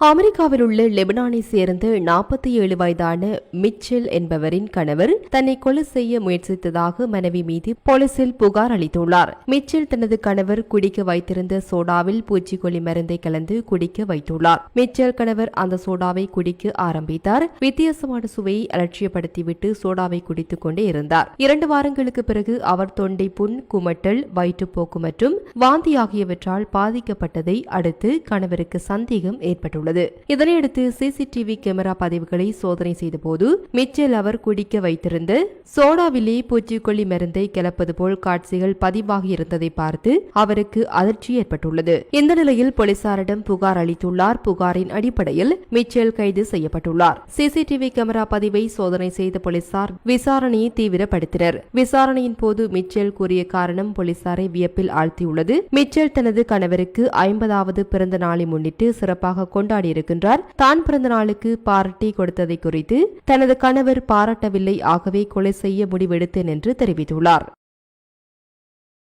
அமெரிக்காவில் உள்ள லெபனானை சேர்ந்த 47 வயதான மிச்சல் என்பவரின் கணவர் தன்னை கொலை செய்ய முயற்சித்ததாக மனைவி மீது போலீசில் புகார் அளித்துள்ளார். மிச்சல் தனது கணவர் குடிக்க வைத்திருந்த சோடாவில் பூச்சிக்கொல்லி மருந்தை கலந்து குடிக்க வைத்துள்ளார். மிச்சல் கணவர் அந்த சோடாவை குடிக்க ஆரம்பித்தார். வித்தியாசமான சுவையை அலட்சியப்படுத்திவிட்டு சோடாவை குடித்துக் கொண்டே இருந்தார். 2 வாரங்களுக்கு பிறகு அவர் தொண்டை புண், குமட்டல், வயிற்றுப்போக்கு மற்றும் வாந்தி ஆகியவற்றால் பாதிக்கப்பட்டதை அடுத்து கணவருக்கு சந்தேகம் ஏற்பட்டுள்ளது. இதனையடுத்து சிசிடிவி கேமரா பதிவுகளை சோதனை செய்தபோது மிச்சல் அவர் குடிக்க வைத்திருந்த சோடாவிலே பூச்சிக்கொல்லி மருந்தை கலப்பது போல் காட்சிகள் பதிவாகி இருந்ததை பார்த்து அவருக்கு அதிர்ச்சி ஏற்பட்டுள்ளது. இந்த நிலையில் போலீசாரிடம் புகார் அளித்துள்ளார். புகாரின் அடிப்படையில் மிச்சல் கைது செய்யப்பட்டுள்ளார். சிசிடிவி கேமரா பதிவை சோதனை செய்த போலீசார் விசாரணையை தீவிரப்படுத்தினர். விசாரணையின் போது மிச்சல் கூறிய காரணம் போலீசாரை வியப்பில் ஆழ்த்தியுள்ளது. மிச்சல் தனது கணவருக்கு 50வது பிறந்த நாளை முன்னிட்டு சிறப்பாக கொண்டாடியிருக்கின்றார். தான் பிறந்த நாளுக்கு பார்ட்டி கொடுத்ததை குறித்து தனது கணவர் பாராட்டவில்லை, ஆகவே கொலை செய்ய முடிவெடுத்தேன் என்று தெரிவித்துள்ளார்.